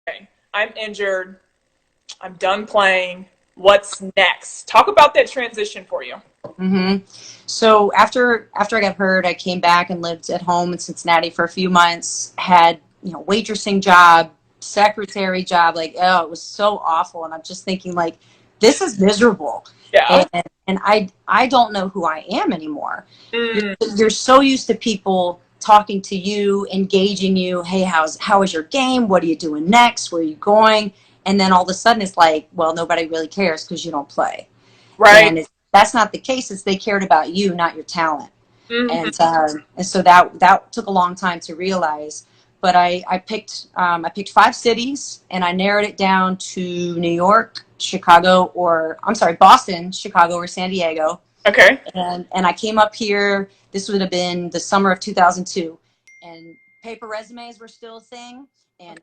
okay, I'm injured. I'm done playing. What's next? Talk about that transition for you. So after I got hurt, I came back and lived at home in Cincinnati for a few months. Had waitressing job, secretary job. Like, oh, it was so awful. And I'm just thinking, like, this is miserable. Yeah. And I don't know who I am anymore. Mm, You're so used to people talking to you, engaging you. Hey, how is your game? What are you doing next? Where are you going? And then all of a sudden it's like, well, nobody really cares because you don't play. right. That's not the case. It's they cared about you, not your talent. Mm-hmm. And so that took a long time to realize. But I picked 5 cities and I narrowed it down to New York, Chicago, Boston, Chicago, or San Diego. Okay. And I came up here. This would have been the summer of 2002, and paper resumes were still a thing, and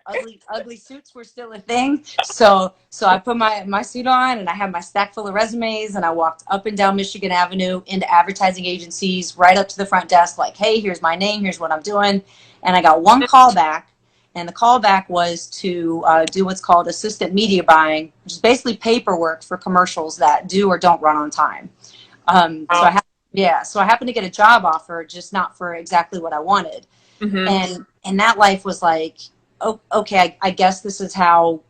ugly suits were still a thing. So I put my suit on, and I had my stack full of resumes, and I walked up and down Michigan Avenue into advertising agencies, right up to the front desk, like, hey, here's my name, here's what I'm doing, and I got one call back. And the callback was to do what's called assistant media buying, which is basically paperwork for commercials that do or don't run on time. Wow. So I happened to get a job offer, just not for exactly what I wanted. Mm-hmm. And that life was like, oh, okay, I guess this is how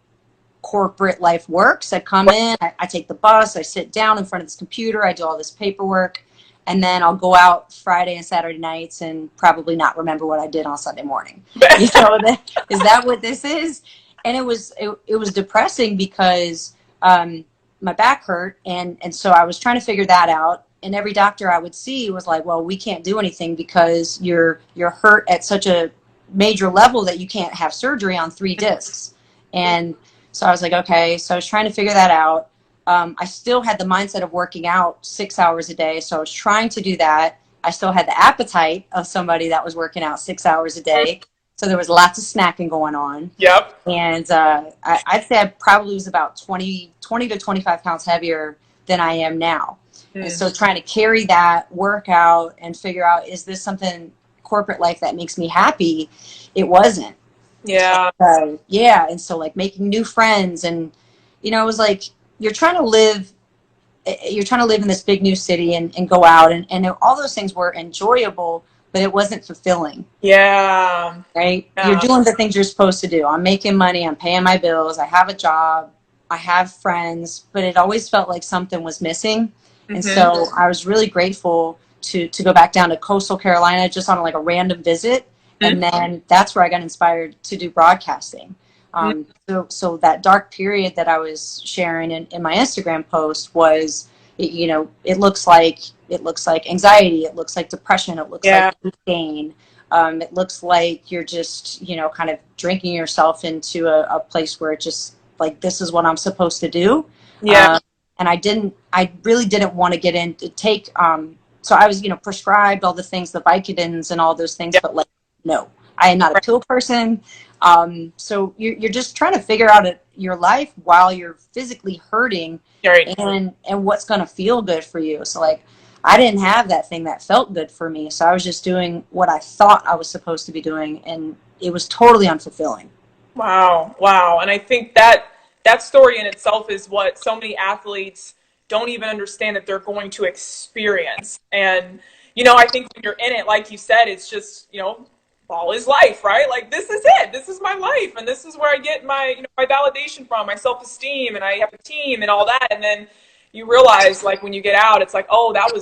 corporate life works. I come in, I take the bus, I sit down in front of this computer, I do all this paperwork, and then I'll go out Friday and Saturday nights and probably not remember what I did on Sunday morning. Is that what this is? And it was depressing because my back hurt, and so I was trying to figure that out. And every doctor I would see was like, well, we can't do anything because you're hurt at such a major level that you can't have surgery on 3 discs. And so I was like, okay. So I was trying to figure that out. I still had the mindset of working out 6 hours a day. So I was trying to do that. I still had the appetite of somebody that was working out 6 hours a day. So there was lots of snacking going on. Yep. And I'd say I probably was about 20 to 25 pounds heavier than I am now. And so trying to carry that, work out, and figure out, is this something corporate life that makes me happy? It wasn't. Yeah. Yeah. And so like making new friends, and, it was like, you're trying to live in this big new city and go out, and all those things were enjoyable, but it wasn't fulfilling. Yeah. Right? Yeah. You're doing the things you're supposed to do. I'm making money, I'm paying my bills, I have a job, I have friends, but it always felt like something was missing. And so I was really grateful to go back down to coastal Carolina just on like a random visit. And then that's where I got inspired to do broadcasting. So that dark period that I was sharing in my Instagram post was, it looks like anxiety, it looks like depression, it looks like pain. It looks like you're just, kind of drinking yourself into a place where it just like, this is what I'm supposed to do. Yeah. And I really didn't want to get into take, so I was, prescribed all the things, the Vicodins and all those things, but like, no, I am not a pill person. So you're just trying to figure out your life while you're physically hurting, Right. and what's going to feel good for you. So like, I didn't have that thing that felt good for me. So I was just doing what I thought I was supposed to be doing, and it was totally unfulfilling. Wow. Wow. And I think that story in itself is what so many athletes don't even understand that they're going to experience. And, I think when you're in it, like you said, it's just, ball is life, right? Like, this is it. This is my life. And this is where I get my, my validation from, my self-esteem, and I have a team and all that. And then you realize, like, when you get out, it's like, oh, that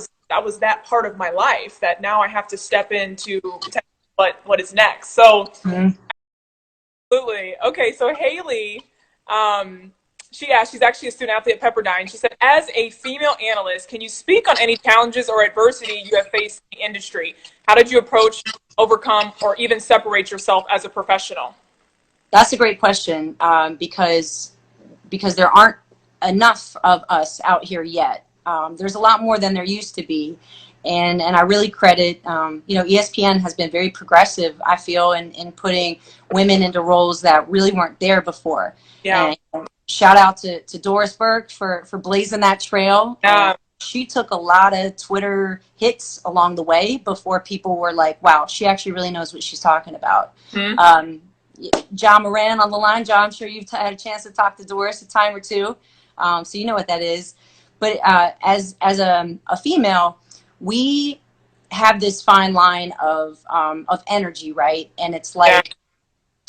was that part of my life that now I have to step into what is next. So absolutely. Okay. So Haley, she asked, she's actually a student athlete at Pepperdine. She said, as a female analyst, can you speak on any challenges or adversity you have faced in the industry? How did you approach, overcome, or even separate yourself as a professional? That's a great question, because there aren't enough of us out here yet. There's a lot more than there used to be. And I really credit, ESPN has been very progressive, I feel, in putting women into roles that really weren't there before. Yeah. And shout out to Doris Burke for blazing that trail. She took a lot of Twitter hits along the way before people were like, wow, she actually really knows what she's talking about. John Moran on the line. John, I'm sure you've had a chance to talk to Doris a time or two, so you know what that is. But as a female, we have this fine line of energy, right? And it's Yeah. like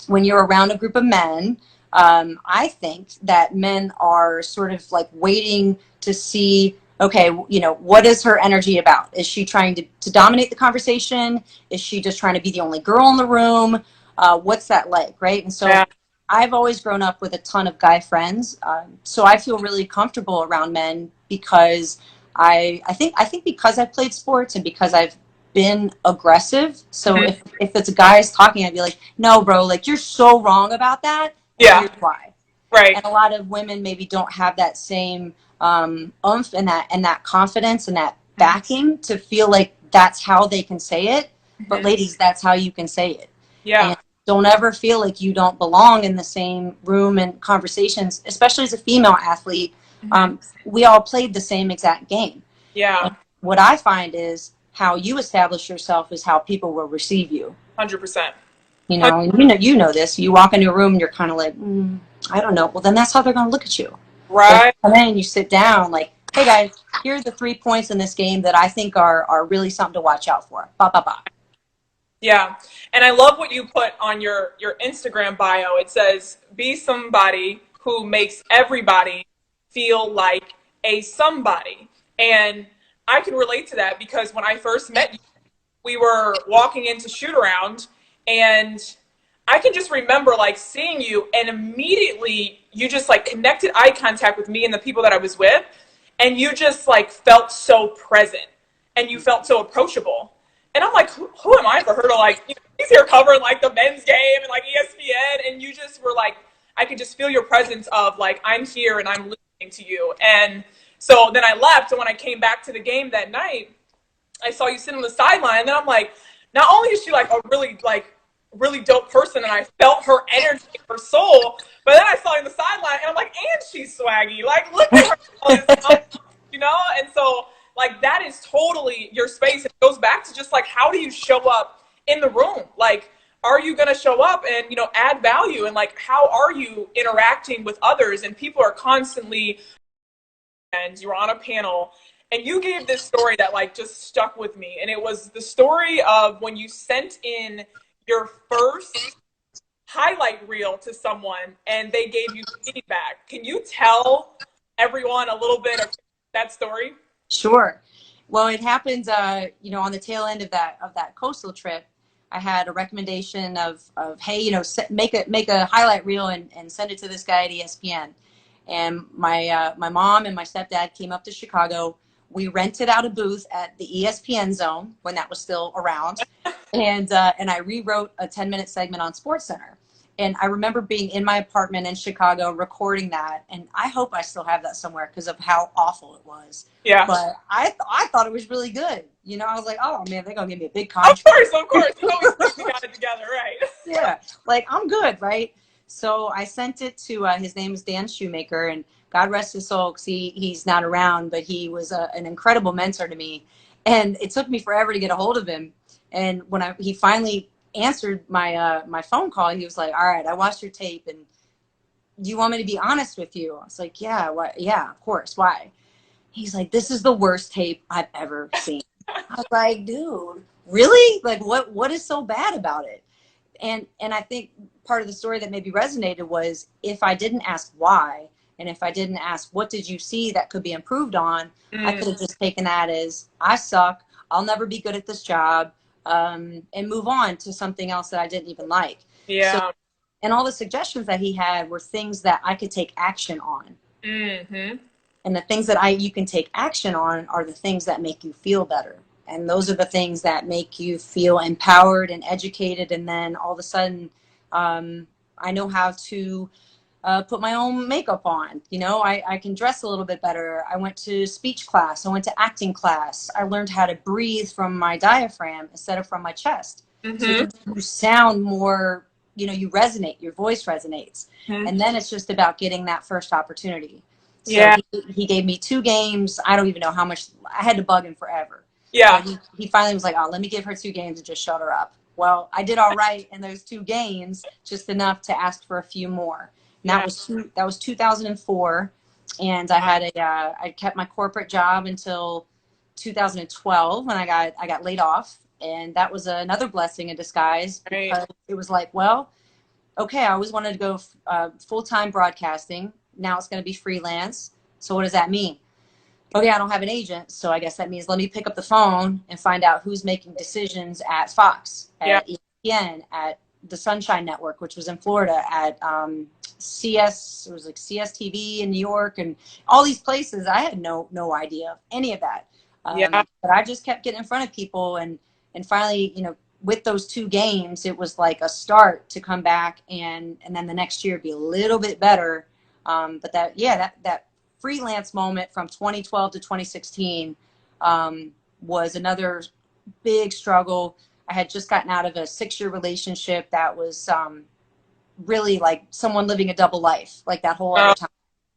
when you're around a group of men, I think that men are sort of like waiting to see, okay, you know, what is her energy about? Is she trying to dominate the conversation? Is she just trying to be the only girl in the room? What's that like, right? And so Yeah. I've always grown up with a ton of guy friends, so I feel really comfortable around men because I think because I've played sports and because I've been aggressive. So Mhm. if it's a guys talking, I'd be like, no, bro, like you're so wrong about that, and Yeah. here's why. Right. And a lot of women maybe don't have that same oomph and that confidence and that Mhm. backing to feel like that's how they can say it. But Mhm. ladies, that's how you can say it. Yeah. And don't ever feel like you don't belong in the same room and conversations, especially as a female athlete. Mhm. We all played the same exact game. And Yeah. what I find is how you establish yourself is how people will receive you. 100%. You know this. You walk into a room and you're kind of like, I don't know. Well, then that's how they're going to look at you. But if Right. you come in and you sit down, like, hey guys, here are the 3 points in this game that I think are really something to watch out for. Ba ba ba. Yeah. And I love what you put on your Instagram bio. It says, be somebody who makes everybody feel like a somebody. And I can relate to that because when I first met you, we were walking into shoot around, and I can just remember like seeing you, and immediately you just like connected eye contact with me and the people that I was with, and you just like felt so present and you felt so approachable. And I'm like, who am I for her to like, he's here covering like the men's game and like ESPN, and you just were like, I could just feel your presence of like, I'm here and I'm listening to you. And so then I left, and when I came back to the game that night, I saw you sitting on the sideline, and then I'm like, not only is she like a really dope person, and I felt her energy, her soul, but then I saw her on the sideline, and I'm like, and she's swaggy. Like, look at her, all this And so like that is totally your space. It goes back to just like how do you show up in the room? Like, are you going to show up and add value? And like, how are you interacting with others? And people are constantly, and you were on a panel, and you gave this story that like just stuck with me, and it was the story of when you sent in your first highlight reel to someone and they gave you feedback. Can you tell everyone a little bit of that story? Sure. Well, it happens, on the tail end of that coastal trip. I had a recommendation of hey, make a highlight reel and send it to this guy at ESPN. And my mom and my stepdad came up to Chicago. We rented out a booth at the ESPN Zone when that was still around, and I rewrote a 10-minute segment on SportsCenter. And I remember being in my apartment in Chicago recording that, and I hope I still have that somewhere because of how awful it was. Yeah. But I thought it was really good. I was like, oh man, they're gonna give me a big Of contract. course, of course. You always think you got it together, right? Yeah, like I'm good, right? So I sent it to his name is Dan Shoemaker, and God rest his soul, because he's not around, but he was an incredible mentor to me. And it took me forever to get a hold of him. And when he finally answered my phone call, he was like, "All right, I watched your tape, and do you want me to be honest with you?" I was like, "Yeah, what? Yeah, of course. Why?" He's like, "This is the worst tape I've ever seen." I was like, "Dude, really? Like, what is so bad about it?" And I think part of the story that maybe resonated was if I didn't ask why, and if I didn't ask what did you see that could be improved on, I Mm, could have just taken that as I suck, I'll never be good at this job, and move on to something else that I didn't even like. So, yeah. and all the suggestions that he had were things that I could take action on. Mm-hmm. And the things that you can take action on are the things that make you feel better. And those are the things that make you feel empowered and educated. And then all of a sudden, I know how to put my own makeup on. I can dress a little bit better. I went to speech class. I went to acting class. I learned how to breathe from my diaphragm instead of from my chest. So Mm-hmm. you sound more, you resonate, your voice resonates. Mm-hmm. And then it's just about getting that first opportunity. So Yeah. he gave me 2 games. I don't even know how much. I had to bug him forever. Yeah. But he finally was like, oh, let me give her 2 games and just shut her up. Well, I did all right in those 2 games, just enough to ask for a few more. And Yeah. that was 2004, and I kept my corporate job until 2012 when I got laid off, and that was another blessing in disguise Right. because it was like, well, okay, I always wanted to go full time broadcasting. Now it's going to be freelance. So what does that mean? Okay, I don't have an agent, so I guess that means let me pick up the phone and find out who's making decisions at Fox, Yeah. at ESPN, at the Sunshine Network, which was in Florida, at CS, it was like CSTV in New York, and all these places. I had no idea of any of that, Yeah. but I just kept getting in front of people, and finally, with those 2 games, it was like a start to come back, and then the next year be a little bit better. But that freelance moment from 2012 to 2016 was another big struggle. I had just gotten out of a 6-year relationship that was really like someone living a double life, like that whole other Oh, time,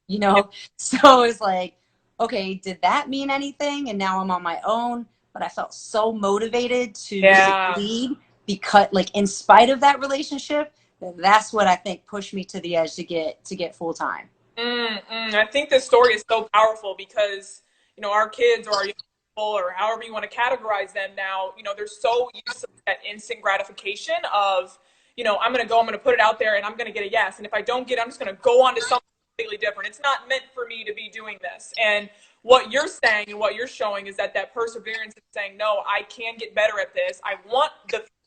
you know? So it's like, okay, did that mean anything? And now I'm on my own, but I felt so motivated to yeah. succeed because, like, in spite of that relationship, that's what I think pushed me to the edge to get full time. I think this story is so powerful because, our kids or our young people or however you want to categorize them now, they're so used to that instant gratification of, I'm going to go, I'm going to put it out there and I'm going to get a yes. And if I don't get it, I'm just going to go on to something completely different. It's not meant for me to be doing this. And what you're saying and what you're showing is that perseverance is saying, no, I can get better at this. I want the feedback.